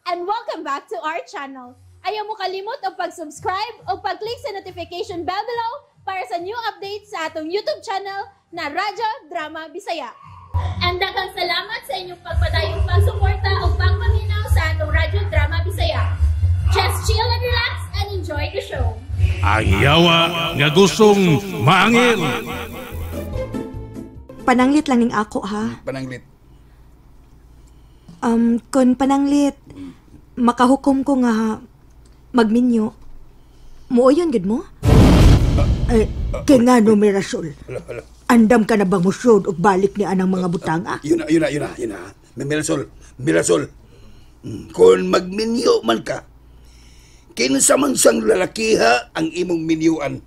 and welcome back to our channel. Ayaw mo kalimot o pag-subscribe o pag-click sa notification bell below para sa new updates sa atong YouTube channel na Radyo Drama Bisaya. And daghang salamat sa inyong pagpadayong pagsuporta o pagpaminaw sa atong Radyo Drama Bisaya. Just chill and relax and enjoy the show. Ayawa nga gustong maangin. Pananglit lang ning ako, ha? Pananglit. Kon pananglit, makahukom ko nga magminyo. Muuyon gid mo? Kaya nga no, Mirasol. Andam ka na bang musod o balik ni anang mga butanga? Yun na. Mirasol. Kung magminyo man ka, kinsa man sang lalakiha ang imong minyuan.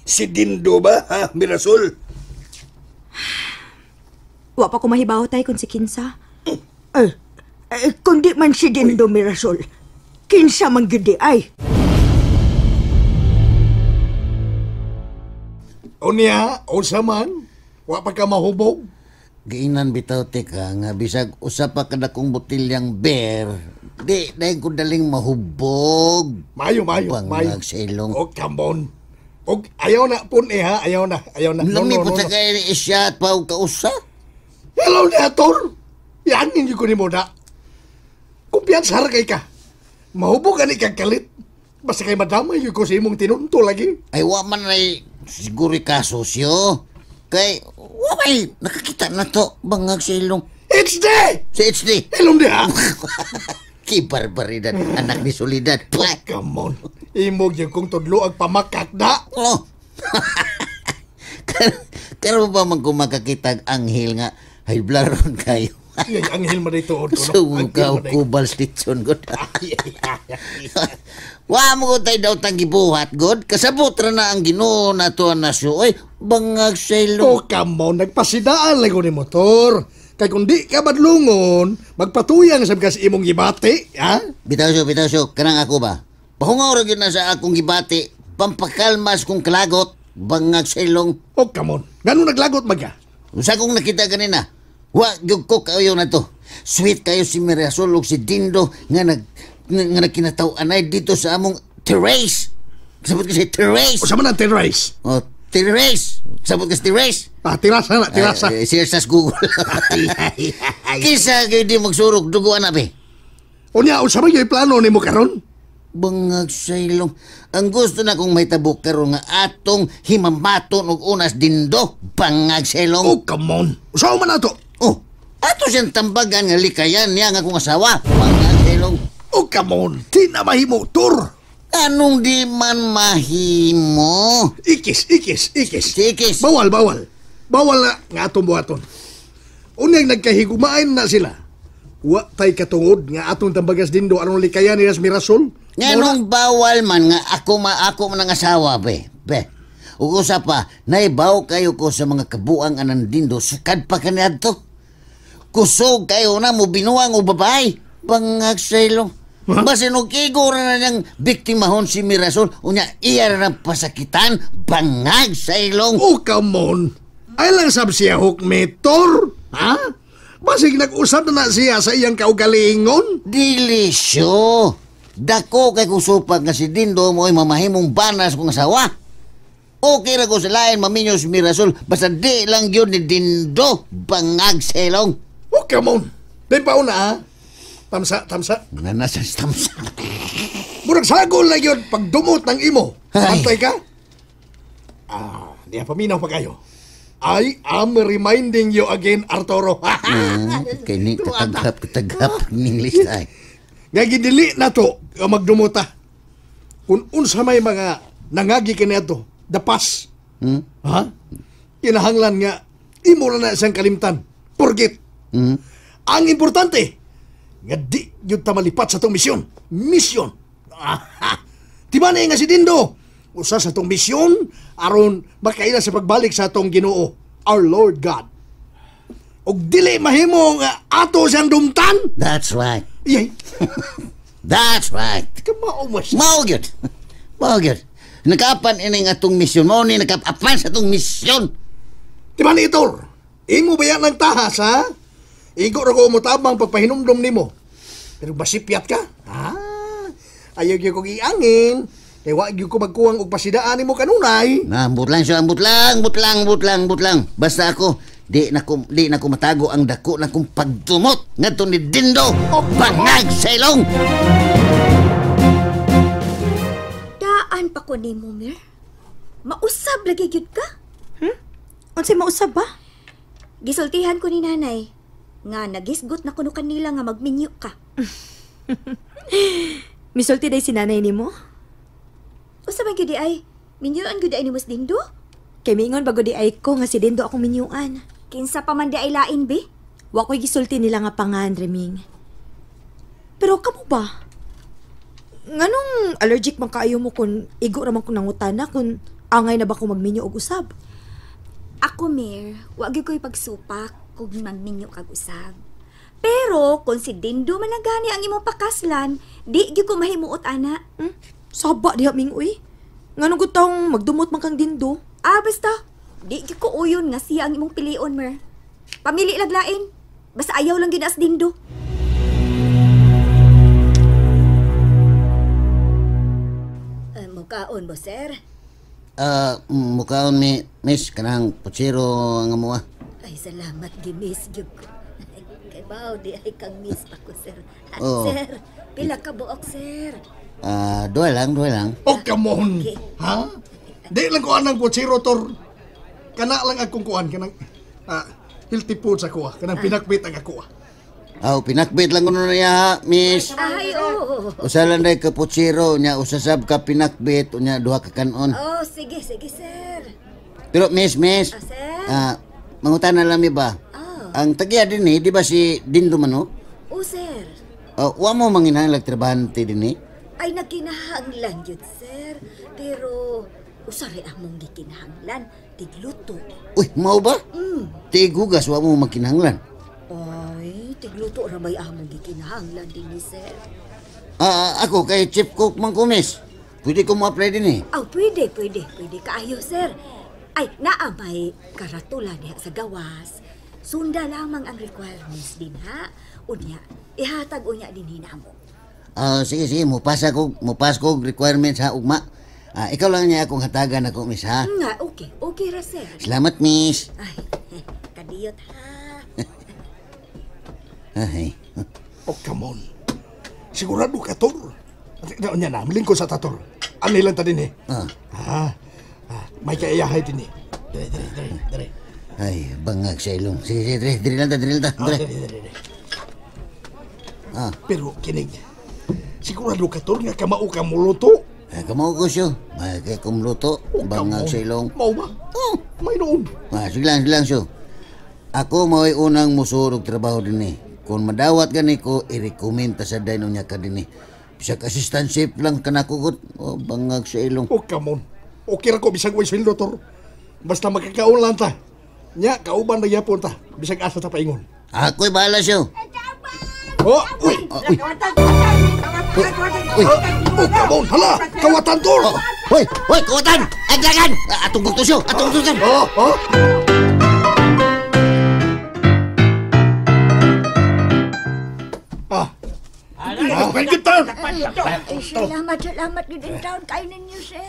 Si Dindo ba, ha, Mirasol? Wa pa ko mahibaw tay kung si Kinsa. Kundi man si Dindo, Mirasol. Kinsa man gidi ay. Unya, usa man, wa pa ka mahubog. Giinan bitaw teka nga bisag usa pa kada kong botilyang beer. Di dahil ko daling mahubog. Mayo. Bangag sa ilong. O, come on. O, ayaw na pun ha, ayaw na. Lami po sa kayo isya at pa kausa. Hello, Neator. Yan ninyo ko ni mo na. Kumpiyansa kay ka. Mahubog ani kagkalit. Basta kay madamay yung ko sa imong tinunto lagi. Ay wa man ay siguro ka sosyo. Kay wapay nakakita na to bangag sa ilong. HD! Si HD. Hello, ha. Kibarbaridad, anak ni Solidad. Come on. Imog yung kong tudlo ang pamakak na. Oh. Karo ba man kung makakita ang anghel nga ay blaron kayo. Yung anghel mo dito. Sumukaw kubal stitson, God. Wa mo ko tayo daw tang gibuhat, God. Kasabot ra na ang Ginoo na to nasyo. Oy, bangag sa ilong. Oh, come on. Nagpasidaan lang ko ni motor. Kaya kung di ka madlungon, magpatuyang sa kas imong gibati, ha? Bitaw siyo. Kanang ako ba? Pahungaw ra gyud na sa akong gibati. Pampakalmas kong kalagot. Bangag sa ilong. Oh, come on. Ganun naglagot magka? Usa kong nakita kanina. Wa gyud ko kayo na to. Sweet kayo si Mirasol ug si Dindo nga nagkinataw-an ay dito sa among terrace. Sabot kasi terrace. O sa man ang terrace? Oh, terrace. Sabot kasi terrace. Tirasa na, tirasa. Search sa Google. Kisa kayo di magsurog duguan na be. O niya, o sa man yung plano ni mo karon? Bangag sa ilong. Ang gusto na kong may tabok karon nga atong himamaton og unas Dindo. Bangag sa ilong. Oh, come on. Usaw man na to? Oh, ato siyang tambagan nga likayan niya nga kong asawa. Bangag sa ilong. Oh, come on. Di na mahimo, Tur. Anong di man mahimo? Ikis. Sikis. Bawal na nga atong buhaton. Unyang nagkahigumain na sila. Wa tay katungod nga atong tambagas Dindo anong likayan ni Mirasol. Nganong bawal man nga ako man ang asawa, be. Ug usa pa, naibaw kayo ko sa mga kabuang anang Dindo sukad pa kaniadto. Kusog kayo na mo binuang o babae. Bangag sa ilong. Huh? Basin og igo na niyang biktimahon si Mirasol unya iya na pasakitan. Bangag sa ilong. Oh, come on. Ay lang sab siya hukmetor. Ha? Basig nag-usap na siya sa iyang kaugalingon. Dilisyo. Dako kay kusupag nga si Dindo mo'y mamahimong banas kong asawa. Okay ra ko sa lain maminyo si Mirasol basta di lang yun ni Dindo. Bangag sa ilong. Oh, come on. Di pa una, ha? Tamsa. Nanasan si Tamsa. Murag sagol na yun pagdumot ng imo. Ay. Pantay ka? Di paminaw pa kayo. I am reminding you again, Arturo. Kay ni katagap ng English ay. Nga gidili na to, magdumuta. Kung unsa may mga nangagi kaniadto, dapas. Ha? Kinahanglan nga, imo na isang kalimtan. Forget. Ang importante, nga di yun ta malipat sa tong misyon. Misyon. Tiba na nga si Dindo. Usa sa tong misyon, aron makaila sa pagbalik sa tong Ginoo, our Lord God. Og dili mahimo nga ato siyang dumtan. That's right. Yay. That's right. Kamao mo siya. Mao gyud. Nakapan ini nga tong misyon. Mao ni nakapan sa tong misyon. Tiba ni Itor, imo ba yan ng tahas, ha? Igo ra ko mo tabang pagpahinumdom nimo. Pero basipyat ka. Ayaw gyud kong iangin. Kaya wag gyud ko magkuwang og pasidaan nimo kanunay. Ambot lang siya, ambot lang. Basta ako, di na ko matago ang dako na kong pagtumot ngadto ni Dindo bangag sa ilong. Daan pa ko nimo, Mir. Mausab lagi gyud ka. Unsay mausab ba? Gisultihan ko ni nanay nga nagisgot na kuno kanila nga magminyo ka. Misulti day si nanay nimo? Usa man gyud ay minyoan gyud ay ni Mas Dindo? Kay mingon bago di ay ko nga si Dindo akong minyuan. Kinsa pa man di ay lain be? Wa ko'y gisulti nila nga pangan, Reming. Pero kamo ba? Nganong allergic man kaayo mo kung igo raman ko nangutana kung angay na ba ko magminyo og usab? Ako, Mir, wag gyud ko'y pagsupak kung magminyo kag usab. Pero kung si Dindo man nagani ang imong pakaslan, di gyud ko mahimuot ana. Saba diha Ming uy. Nganong gutong magdumot man kang Dindo? Basta di gyud ko uyon nga siya ang imong pilion, Mir. Pamili laglain. Basta ayaw lang ginas Dindo. Mukaon mo, sir? Mukaon mi, miss, kanang putsiro nga mo. Ay, salamat, gimis, gyud ko. Kay bao, di ay kang miss pa ko, sir. Oo. Sir, pila ka buok, sir? Dua lang. Oh, come on. Okay. Ha? Di lang ko anang putsiro, Tor. Kana lang akong kuan, kanang healthy food sa kuha. Kanang pinakbit ang ako. Pinakbit lang ko na niya, miss. Ay, oo. Usalan day ka putsiro, nya usasab ka pinakbit, unya duha ka kanon. Oh, sige, sir. Pero miss, Sir? mangutan na lang mi ba? Ang tagya din di ba si Dindo Mano? Sir. Wa mo manginahanglag trabahante din Ay, nagkinahanglan yun, sir. Pero, usari among gikinahanglan, tigluto. Uy, mau ba? Tigugas, wa mo magkinahanglan. Ay, tigluto ra may among gikinahanglan din ni sir. Ako kay Chief Cook man ko, miss. Pwede ko mo apply din Pwede kaayo, sir. Ay, naa may karatula diha sa gawas. Sunda lamang ang requirements din, ha? Unya, ihatag unya din hinamo. Sige, mupas ko requirements ha, ugma. Ikaw lang niya akong hatagan ako, miss, ha? Nga, okay ra, sir. Salamat, miss. Ay, kadiyot, ha? Ay. Oh, come on. Sigurado ka, Tor. Nya na, maling ko sa tator. Ano lang ta din may kaiyahay din Dire. Ay, bangag sa ilong. Sige, dire lang ta. Dire. Pero kinig, sigurado ka, Tor, nga kamao ka muluto. Kamao ko siya. May kaya kumluto. Bangag sa ilong. Mau ba? May noon. Sige lang siya. Ako mo'y unang musurog trabaho din Kung madawat gani ko, i-recommend ta sa dino niya ka din Bisag assistantship lang kanakugot. Bangag sa ilong. Oh, come on. Okay ra ko, bisag way sweldo, Tor. Basta magkakaon lang ta. Nya, kauban na yapon ta. Bisag asa ta paingon. Ako'y bahala siya. Uy, come on, hala! Kawatan, Tor! Hoy, kawatan! Aglagan! Atong bugto siya! Salamat din taon kayo ninyo, sir.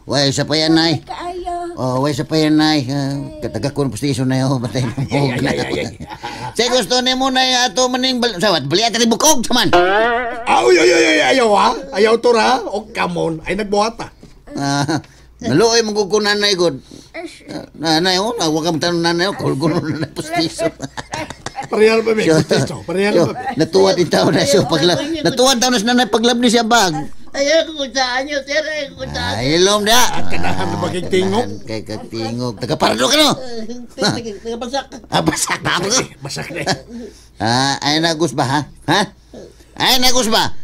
Way, sa payan, nay. Kaayo. Way, sa payan, nay. Kataga ko ng postisyon na yun. Batay na mo. Say, gusto ni mo na ato maning sawat. Balian ka rin bukog, saman. Ayaw ha? Ayaw, Tor ha? Oh, come on. Ay, nagbuhat ha. Naluoy mong kukunan na igod. Nanay, huwag ka magtanong nanay, kulgulo na na postisyon. Parehal ba, Mek? Natuwa din tao na siya paglab. Natuwa tao na siya na paglab ni siya bag. Ayaw ko saan nyo, sir. Ayaw ko saan. Ay, ilom na. At kanahan na magigtingog. Kay katingog. Taga-parado ka no? Basak. Basak na ako. Basak na. Ay, nagus ba, ha? Ay, nagus ba?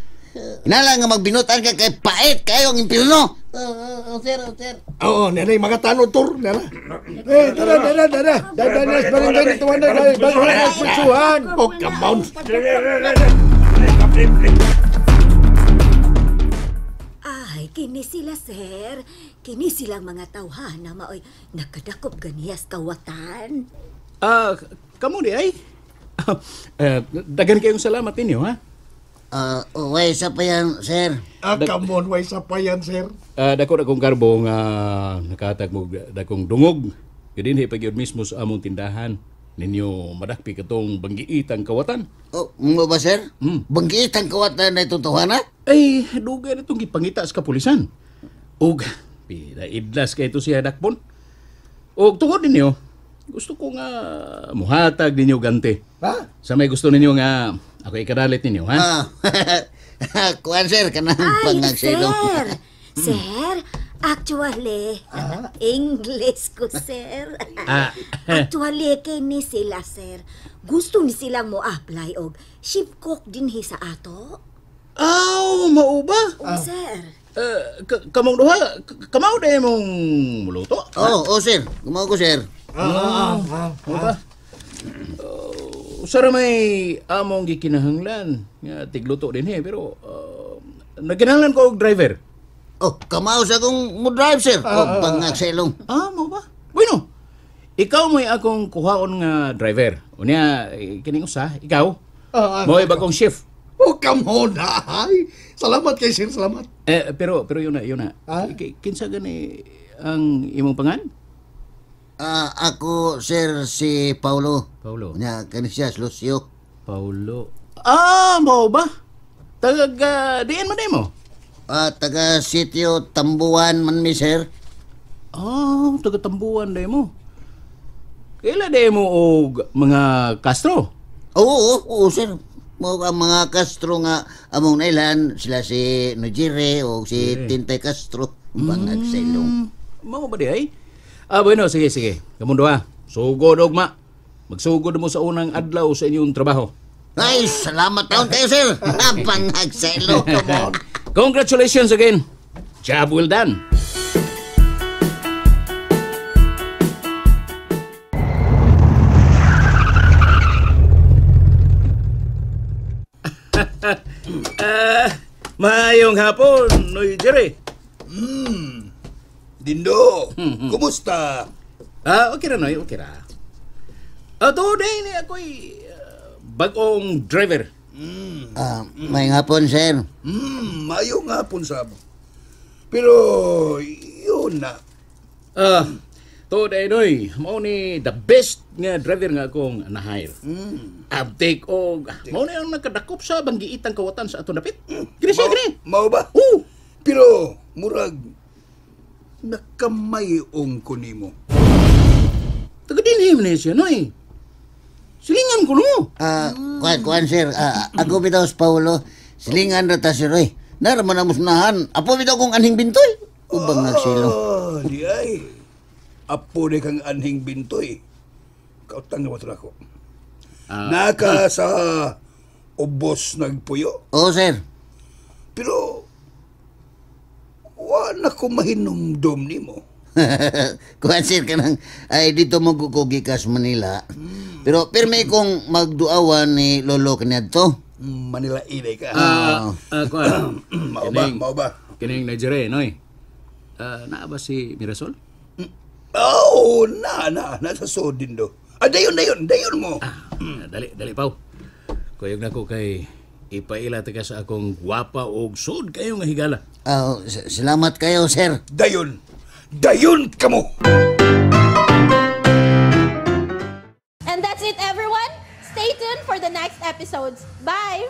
Inalang nga magbinutan ka kay pait kayo ang impirno. Sir. Oo, nanay, mga tanong, Tor. Nana. Tara. Dadanas, barangay na tuwan na. Bago na nagputsuhan. Oh, come on. Ay, kini sila, sir. Kini silang mga tawhan na maoy nakadakop ganiyas kawatan. Kamu di ay? Dagan kayong salamat ninyo, ha? Way, isa pa yan, sir. Come on, way sa pa yan, sir. Dako akong karbo nga nakatag mo dakong dungog. Kadinhi pa gyud mismo sa among tindahan. Ninyo madakpi katong banggiitang kawatan. Mo ba, sir? Banggiit ang kawatan na itutuhan, ha? Ay, dugay na itong gipangita sa kapulisan. Og, pinaidlas kay ito siya dakpon. Og, tungod ninyo, gusto ko nga muhatag ninyo ganti. Ha? Sa may gusto ninyo nga ako ikadalit ninyo, ha? Kuan, sir, kanang Ay, pangagsilong. sir. Sir, actually, English ko, sir. Actually, kini sila, sir. Gusto ni silang mo apply og ship cook dinhi sa ato. Mao ba? Sir. Kamong duha, kamaw na mong muluto? Sir. Gumawa ko, sir. Mao ba? Sara may among gikinahanglan nga tigluto din pero nagkinahanglan ko og driver. Kamaw sa kong mo drive, sir. Pangagsilong. Mao ba? Bueno, ikaw mo'y akong kuhaon nga driver. Unya, kining usa, ikaw. Mo'y bagong shift. Come on, ay. Salamat kay sir, salamat. Pero yun na. Kinsa gani ang imong pangan? Ako, sir, si Paulo. Paulo. Nya, kani siya, Lucio. Paulo. Mao ba? Diyan man mo? Taga sitio Tambuan man mi, sir. Taga Tambuan day mo. Kaila day mo og mga Castro? Oo, sir. Mga Castro nga among nailan, sila si Nojire o si Tintay Castro. Pangagsilong. Mao ba di ay? Bueno, sige. Kamundo sugod ogma. Magsugod mo sa unang adlaw sa inyong trabaho. Ay, salamat taon kayo, sir. Pangagsilong. Come on. Congratulations again. Job well done. Mayong hapon, Noy Jerry. Dindo, kumusta? Okay ra, Noy, okay ra. Today ni ako'y bagong driver. May hapon, sir. Mayong hapon, sab. Pero, yun na. Today, Noy, mao ni the best nga driver nga akong na-hire. Uptake og mao na ang nakadakop sa banggiitang kawatan sa aton dapit. Gini siya, gini. Mao ba? Pero, murag, nakamayong ko nimo. Taga-dinhim na siya, Noy. Silingan ko no. Kuan, sir. Ako bitaw sa Paulo. Silingan na ta, sir, oy. Naraman na musnahan. Apo bitaw kong anhing bintoy. Ubang nagsilong. Di ay. Apo ni kang anhing bintoy. Kautang naman ako. Naka sa ubos nagpuyo. Oo, sir. Pero, wala ko mahinumdom ni mo. Kuan, sir, kanang ay dito magkukugikas Manila. Pero pirmi kong magduawan ni Lolo kaniadto. Manila inay ka. Kuan. Mao ba? Kining Nigeria, Noy. Naa ba si Mirasol? Nasa sodin do. Dayon mo. Dali, Pao. Kuyog na ko kay ipaila ka sa akong gwapa og sud kayo nga higala. Salamat kayo, sir. Dayon kamo. And that's it, everyone. Stay tuned for the next episodes. Bye!